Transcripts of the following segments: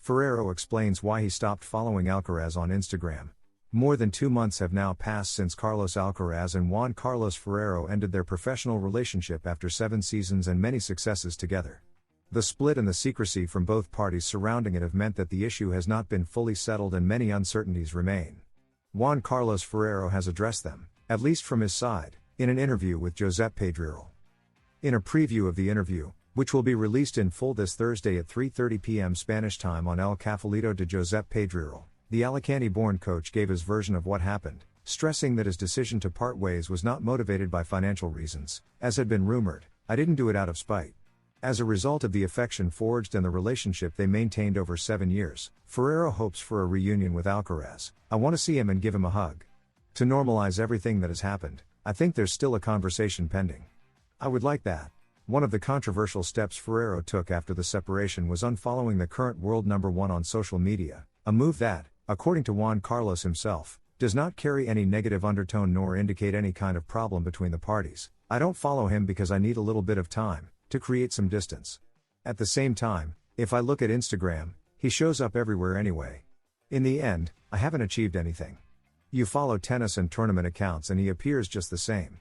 Ferrero explains why he stopped following Alcaraz on Instagram. More than 2 months have now passed since Carlos Alcaraz and Juan Carlos Ferrero ended their professional relationship after 7 seasons and many successes together. The split and the secrecy from both parties surrounding it have meant that the issue has not been fully settled and many uncertainties remain. Juan Carlos Ferrero has addressed them, at least from his side, in an interview with Josep Pedrerol. In a preview of the interview, which will be released in full this Thursday at 3:30 p.m. Spanish time on El Cafelito de Josep Pedrerol, the Alicante-born coach gave his version of what happened, stressing that his decision to part ways was not motivated by financial reasons, as had been rumored. "I didn't do it out of spite. As a result of the affection forged and the relationship they maintained over 7 years, Ferrero hopes for a reunion with Alcaraz. I want to see him and give him a hug. To normalize everything that has happened, I think there's still a conversation pending. I would like that." One of the controversial steps Ferrero took after the separation was unfollowing the current world #1 on social media, a move that, according to Juan Carlos himself, does not carry any negative undertone nor indicate any kind of problem between the parties. "I don't follow him because I need a little bit of time to create some distance. At the same time, if I look at Instagram, he shows up everywhere anyway. In the end, I haven't achieved anything. You follow tennis and tournament accounts and he appears just the same."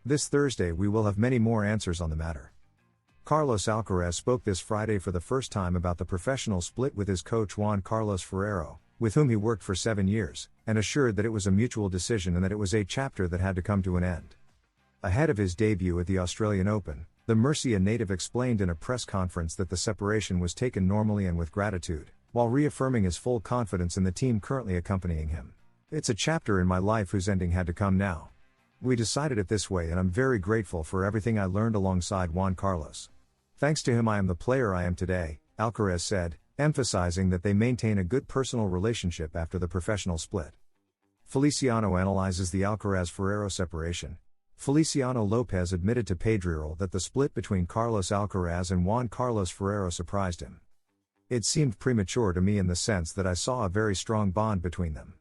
This Thursday we will have many more answers on the matter. Carlos Alcaraz spoke this Friday for the first time about the professional split with his coach Juan Carlos Ferrero, with whom he worked for 7 years, and assured that it was a mutual decision and that it was a chapter that had to come to an end. Ahead of his debut at the Australian Open, the Murcia native explained in a press conference that the separation was taken normally and with gratitude, while reaffirming his full confidence in the team currently accompanying him. "It's a chapter in my life whose ending had to come now. We decided it this way and I'm very grateful for everything I learned alongside Juan Carlos. Thanks to him I am the player I am today," Alcaraz said, emphasizing that they maintain a good personal relationship after the professional split. Feliciano analyzes the Alcaraz-Ferrero separation. Feliciano Lopez admitted to Pedrerol that the split between Carlos Alcaraz and Juan Carlos Ferrero surprised him. "It seemed premature to me in the sense that I saw a very strong bond between them.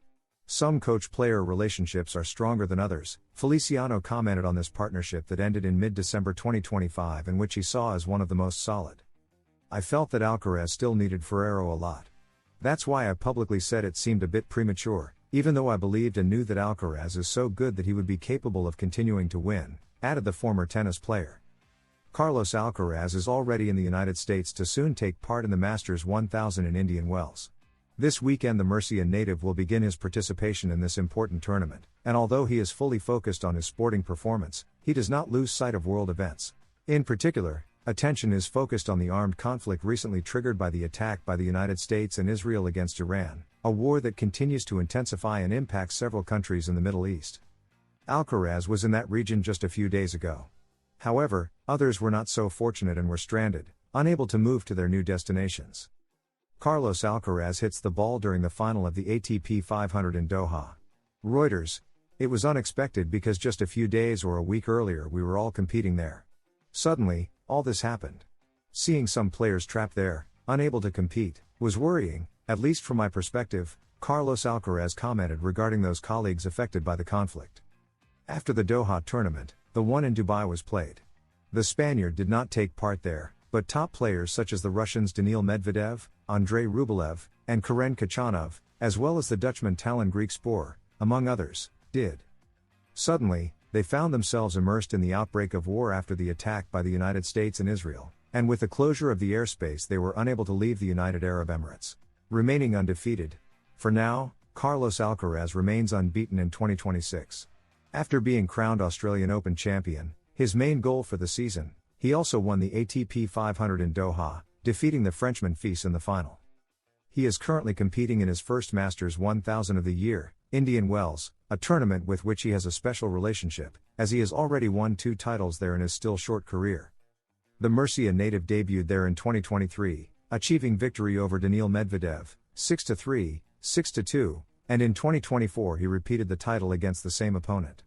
Some coach-player relationships are stronger than others," Feliciano commented on this partnership that ended in mid-December 2025 and which he saw as one of the most solid. "I felt that Alcaraz still needed Ferrero a lot. That's why I publicly said it seemed a bit premature, even though I believed and knew that Alcaraz is so good that he would be capable of continuing to win," added the former tennis player. Carlos Alcaraz is already in the United States to soon take part in the Masters 1000 in Indian Wells. This weekend the Murcia native will begin his participation in this important tournament, and although he is fully focused on his sporting performance, he does not lose sight of world events. In particular, attention is focused on the armed conflict recently triggered by the attack by the United States and Israel against Iran, a war that continues to intensify and impact several countries in the Middle East. Alcaraz was in that region just a few days ago. However, others were not so fortunate and were stranded, unable to move to their new destinations. Carlos Alcaraz hits the ball during the final of the ATP 500 in Doha. Reuters. "It was unexpected because just a few days or a week earlier we were all competing there. Suddenly, all this happened. Seeing some players trapped there, unable to compete, was worrying, at least from my perspective," Carlos Alcaraz commented regarding those colleagues affected by the conflict. After the Doha tournament, the one in Dubai was played. The Spaniard did not take part there, but top players such as the Russians Daniil Medvedev, Andrei Rublev, and Karen Khachanov, as well as the Dutchman Talon Griekspoor, among others, did. Suddenly, they found themselves immersed in the outbreak of war after the attack by the United States and Israel, and with the closure of the airspace they were unable to leave the United Arab Emirates. Remaining undefeated. For now, Carlos Alcaraz remains unbeaten in 2026. After being crowned Australian Open champion, his main goal for the season, he also won the ATP 500 in Doha, defeating the Frenchman Fils in the final. He is currently competing in his first Masters 1000 of the year, Indian Wells, a tournament with which he has a special relationship, as he has already won 2 titles there in his still short career. The Murcia native debuted there in 2023, achieving victory over Daniil Medvedev, 6-3, 6-2, and in 2024 he repeated the title against the same opponent.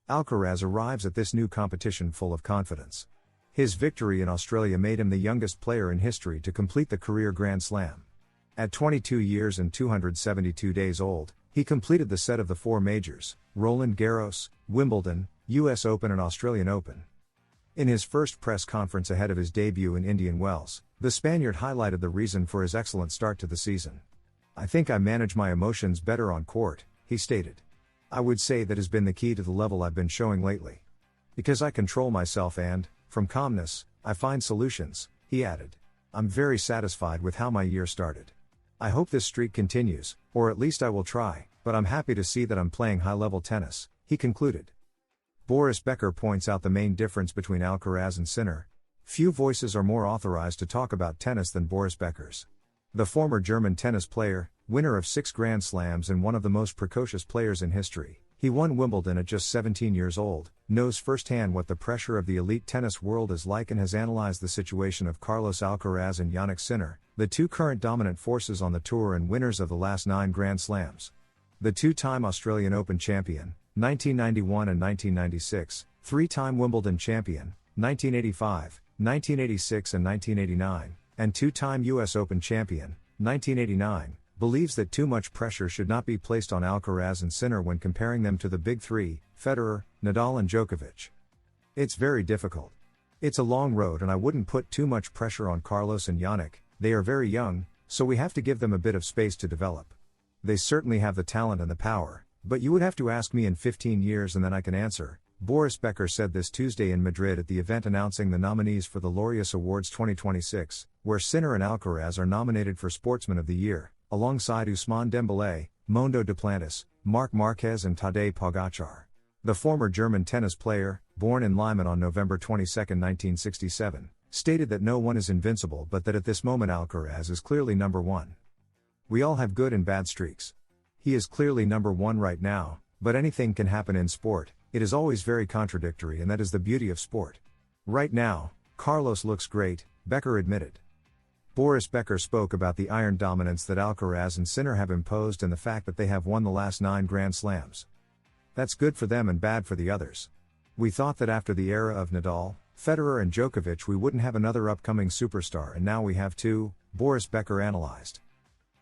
Alcaraz arrives at this new competition full of confidence. His victory in Australia made him the youngest player in history to complete the career Grand Slam. At 22 years and 272 days old, he completed the set of the 4 majors, Roland Garros, Wimbledon, US Open and Australian Open. In his first press conference ahead of his debut in Indian Wells, the Spaniard highlighted the reason for his excellent start to the season. "I think I manage my emotions better on court," he stated. "I would say that has been the key to the level I've been showing lately. Because I control myself and, from calmness, I find solutions," he added. "I'm very satisfied with how my year started. I hope this streak continues, or at least I will try, but I'm happy to see that I'm playing high-level tennis," he concluded. Boris Becker points out the main difference between Alcaraz and Sinner. Few voices are more authorized to talk about tennis than Boris Becker's. The former German tennis player, winner of 6 Grand Slams and one of the most precocious players in history, he won Wimbledon at just 17 years old, knows firsthand what the pressure of the elite tennis world is like and has analyzed the situation of Carlos Alcaraz and Jannik Sinner, the two current dominant forces on the tour and winners of the last 9 Grand Slams. The two-time Australian Open champion, 1991 and 1996, 3-time Wimbledon champion, 1985, 1986 and 1989, and 2-time US Open champion, 1989, believes that too much pressure should not be placed on Alcaraz and Sinner when comparing them to the big three, Federer, Nadal and Djokovic. "It's very difficult. It's a long road and I wouldn't put too much pressure on Carlos and Jannik, they are very young, so we have to give them a bit of space to develop. They certainly have the talent and the power, but you would have to ask me in 15 years and then I can answer," Boris Becker said this Tuesday in Madrid at the event announcing the nominees for the Laureus Awards 2026, where Sinner and Alcaraz are nominated for Sportsman of the Year, alongside Ousmane Dembélé, Mondo Duplantis, Marc Marquez and Tadej Pogacar. The former German tennis player, born in Lyman on November 22, 1967, stated that no one is invincible but that at this moment Alcaraz is clearly number one. "We all have good and bad streaks. He is clearly number one right now, but anything can happen in sport, it is always very contradictory and that is the beauty of sport. Right now, Carlos looks great," Becker admitted. Boris Becker spoke about the iron dominance that Alcaraz and Sinner have imposed and the fact that they have won the last 9 Grand Slams. "That's good for them and bad for the others. We thought that after the era of Nadal, Federer and Djokovic we wouldn't have another upcoming superstar and now we have two," Boris Becker analyzed.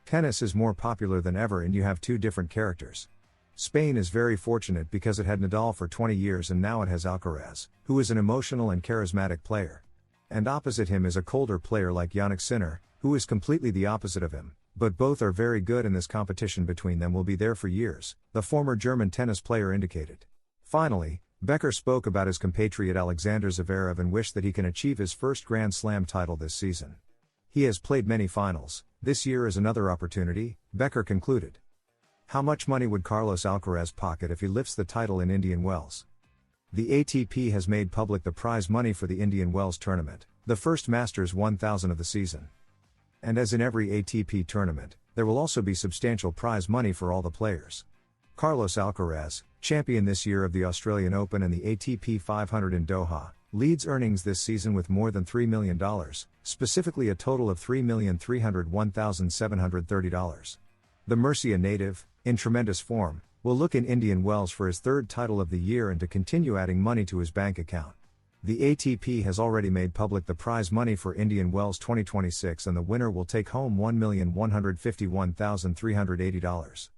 "Tennis is more popular than ever and you have two different characters. Spain is very fortunate because it had Nadal for 20 years and now it has Alcaraz, who is an emotional and charismatic player. And opposite him is a colder player like Jannik Sinner, who is completely the opposite of him, but both are very good and this competition between them will be there for years," the former German tennis player indicated. Finally, Becker spoke about his compatriot Alexander Zverev and wished that he can achieve his first Grand Slam title this season. "He has played many finals, this year is another opportunity," Becker concluded. How much money would Carlos Alcaraz pocket if he lifts the title in Indian Wells? The ATP has made public the prize money for the Indian Wells tournament, the first Masters 1000 of the season. And as in every ATP tournament, there will also be substantial prize money for all the players. Carlos Alcaraz, champion this year of the Australian Open and the ATP 500 in Doha, leads earnings this season with more than $3 million, specifically a total of $3,301,730. The Murcia native, in tremendous form, will look in Indian Wells for his third title of the year and to continue adding money to his bank account. The ATP has already made public the prize money for Indian Wells 2026 and the winner will take home $1,151,380.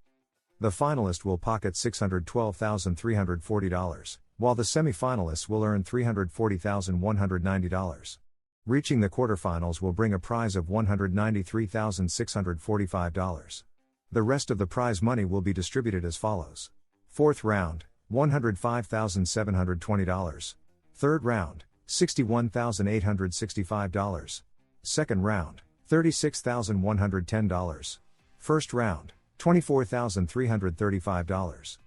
The finalist will pocket $612,340, while the semi-finalists will earn $340,190. Reaching the quarterfinals will bring a prize of $193,645. The rest of the prize money will be distributed as follows. Fourth round, $105,720. Third round, $61,865. Second round, $36,110. First round, $24,335.